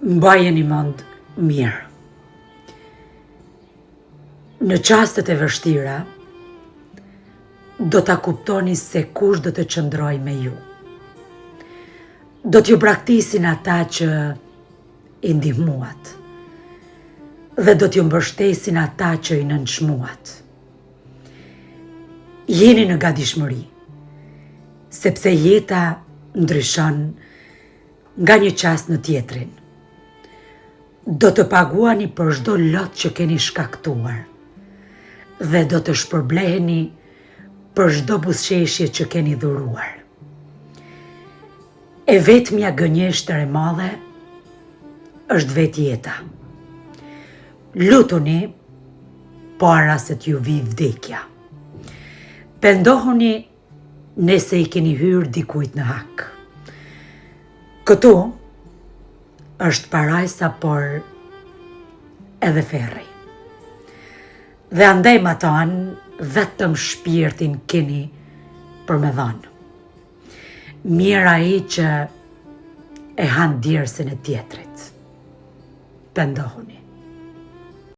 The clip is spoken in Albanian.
Mbajeni mend mirë. Në çastet e vështira, do ta kuptoni se kush do të qëndroj me ju. Do t'ju braktisin ata që i ndihmuat dhe do t'ju mbështesin ata që i nënçmuat. Jeni në gatishmëri, sepse jeta ndryshon nga një çast në tjetrin. Do të paguani për çdo lot që keni shkaktuar dhe do të shpërbleheni për çdo buzëqeshje që keni dhuruar. E vetmja gënjeshtër e madhe është vetë jeta. Lutuni para se t'ju vi vdekja. Pendohuni nëse i keni hyrë dikujt në hak. Këtu është parajsa, por edhe ferri. Dhe andaj ma tanë vetëm shpirtin keni për me dhanë. Mirë ai që e han djersën e tjetrit. Pendohuni.